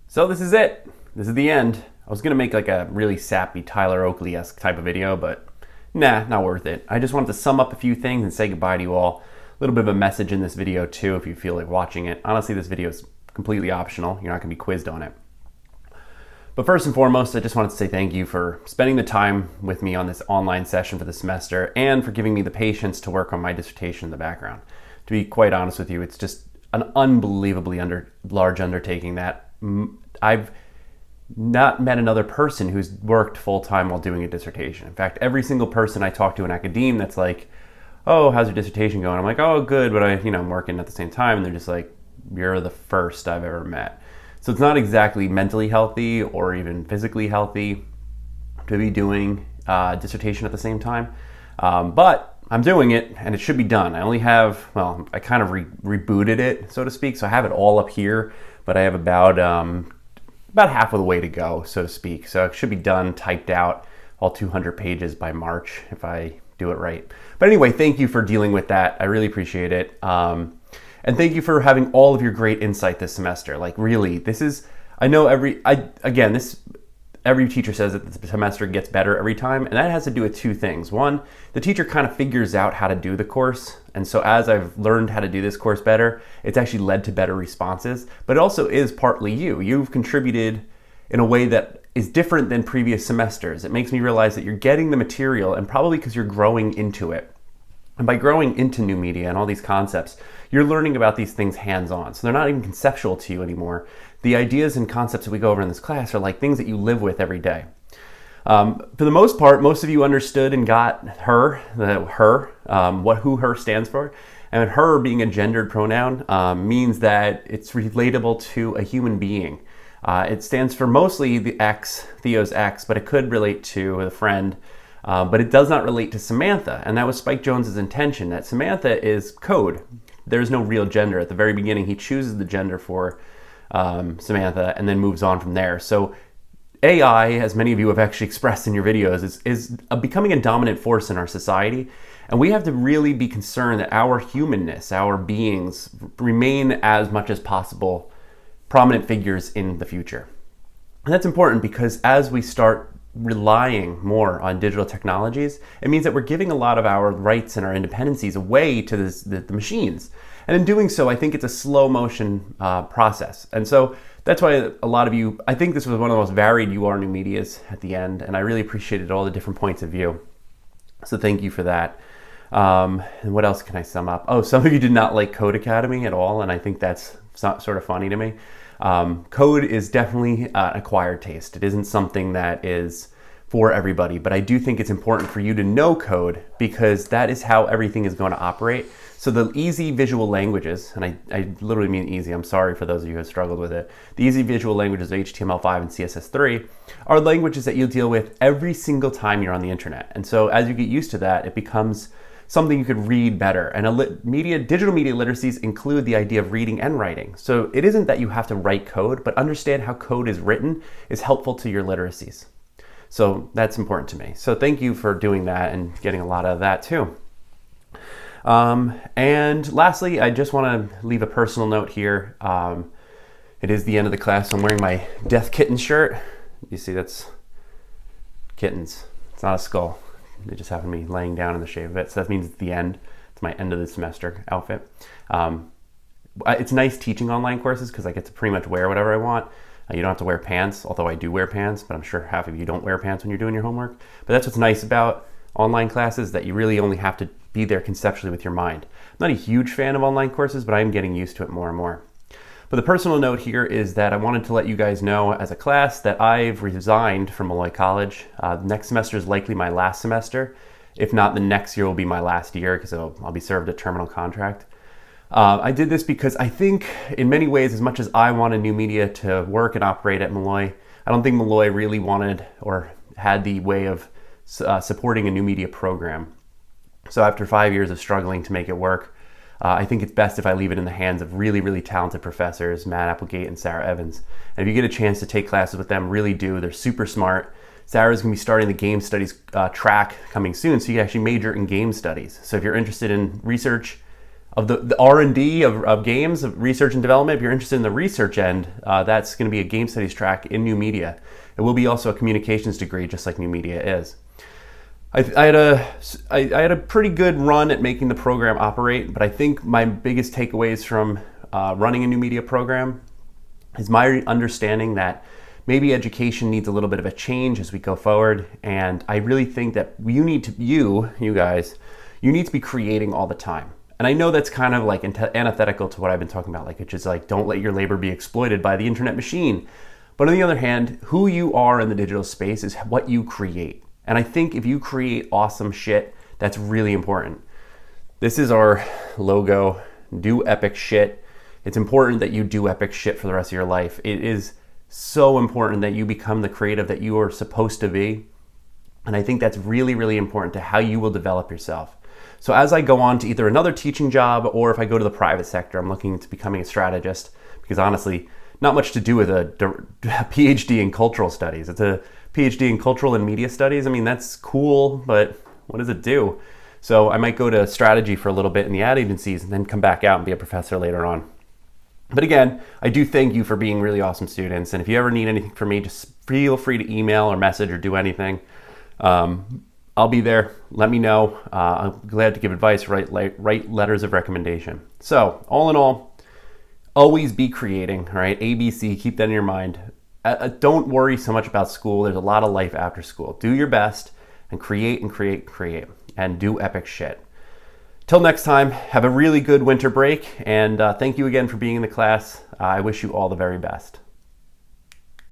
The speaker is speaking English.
So this is it. This is the end. I was gonna make like a really sappy Tyler Oakley-esque type of video, but nah, not worth it. I just wanted to sum up a few things and say goodbye to you all. A little bit of a message in this video too if you feel like watching it. Honestly, this video is completely optional. You're not gonna be quizzed on it. But first and foremost, I just wanted to say thank you for spending the time with me on this online session for the semester and for giving me the patience to work on my dissertation in the background. To be quite honest with you, it's just an unbelievably large undertaking that I've not met another person who's worked full-time while doing a dissertation. In fact, every single person I talk to in academia that's like, oh, how's your dissertation going? I'm like, oh, good, but I'm working at the same time. And they're just like, you're the first I've ever met. So it's not exactly mentally healthy or even physically healthy to be doing dissertation at the same time. But I'm doing it and it should be done. I only have, I kind of rebooted it, so to speak. So I have it all up here, but I have about half of the way to go, so to speak. So it should be done, typed out, all 200 pages by March if I do it right. But anyway, thank you for dealing with that. I really appreciate it. And thank you for having all of your great insight this semester. Like really, this is, I know every teacher says that the semester gets better every time, and that has to do with two things. One, the teacher kind of figures out how to do the course, and so as I've learned how to do this course better, it's actually led to better responses, but it also is partly you. You've contributed in a way that is different than previous semesters. It makes me realize that you're getting the material, and probably because you're growing into it. And by growing into new media and all these concepts, you're learning about these things hands-on. So they're not even conceptual to you anymore. The ideas and concepts that we go over in this class are like things that you live with every day. For the most part, most of you understood and got her, who her stands for. And her being a gendered pronoun means that it's relatable to a human being. It stands for mostly the ex, Theo's ex, but it could relate to a friend. But it does not relate to Samantha, and that was Spike Jonze's intention, that Samantha is code. There's no real gender. At the very beginning, he chooses the gender for Samantha and then moves on from there. So AI, as many of you have actually expressed in your videos, is becoming a dominant force in our society, and we have to really be concerned that our humanness, our beings, remain as much as possible prominent figures in the future. And that's important because as we start relying more on digital technologies, it means that we're giving a lot of our rights and our independencies away to the machines. And in doing so, I think it's a slow motion process. And so that's why a lot of you, I think this was one of the most varied You Are New Medias at the end, and I really appreciated all the different points of view. So thank you for that. And what else can I sum up? Oh, some of you did not like Code Academy at all, and I think that's sort of funny to me. Code is definitely an acquired taste. It isn't something that is for everybody, but I do think it's important for you to know code because that is how everything is going to operate. So the easy visual languages, and I literally mean easy, I'm sorry for those of you who have struggled with it, the easy visual languages of HTML5 and CSS3 are languages that you'll deal with every single time you're on the internet. And so as you get used to that, it becomes something you could read better. And digital media literacies include the idea of reading and writing. So it isn't that you have to write code, but understand how code is written is helpful to your literacies. So that's important to me. So thank you for doing that and getting a lot of that too. And lastly, I just want to leave a personal note here. It is the end of the class, so I'm wearing my Death Kitten shirt. You see, that's kittens. It's not a skull. They just happen to be laying down in the shape of it. So that means it's the end. It's my end of the semester outfit. It's nice teaching online courses because I get to pretty much wear whatever I want. You don't have to wear pants, although I do wear pants, but I'm sure half of you don't wear pants when you're doing your homework. But that's what's nice about online classes, that you really only have to be there conceptually with your mind. I'm not a huge fan of online courses, but I am getting used to it more and more. But the personal note here is that I wanted to let you guys know as a class that I've resigned from Malloy College. Next semester is likely my last semester. If not, the next year will be my last year because I'll be served a terminal contract. I did this because I think in many ways, as much as I wanted new media to work and operate at Malloy, I don't think Malloy really wanted or had the way of supporting a new media program. So after 5 years of struggling to make it work, I think it's best if I leave it in the hands of really, really talented professors, Matt Applegate and Sarah Evans. And if you get a chance to take classes with them, really do. They're super smart. Sarah's going to be starting the game studies track coming soon, so you can actually major in game studies. So if you're interested in research, the R&D of games, of research and development. If you're interested in the research end, that's going to be a game studies track in new media. It will be also a communications degree, just like new media is. I had a pretty good run at making the program operate, but I think my biggest takeaways from running a new media program is my understanding that maybe education needs a little bit of a change as we go forward. And I really think that you guys need to be creating all the time. And I know that's kind of like antithetical to what I've been talking about, like, which is like, don't let your labor be exploited by the internet machine. But on the other hand, who you are in the digital space is what you create. And I think if you create awesome shit, that's really important. This is our logo, do epic shit. It's important that you do epic shit for the rest of your life. It is so important that you become the creative that you are supposed to be. And I think that's really, really important to how you will develop yourself. So as I go on to either another teaching job, or if I go to the private sector, I'm looking into becoming a strategist, because honestly, not much to do with a PhD in cultural studies. It's a PhD in cultural and media studies. I mean, that's cool, but what does it do? So I might go to strategy for a little bit in the ad agencies and then come back out and be a professor later on. But again, I do thank you for being really awesome students. And if you ever need anything from me, just feel free to email or message or do anything. I'll be there. Let me know. I'm glad to give advice, write letters of recommendation. So all in all, always be creating, all right? ABC, keep that in your mind. Don't worry so much about school. There's a lot of life after school. Do your best and create and create and create and do epic shit. Till next time, have a really good winter break, and thank you again for being in the class. I wish you all the very best.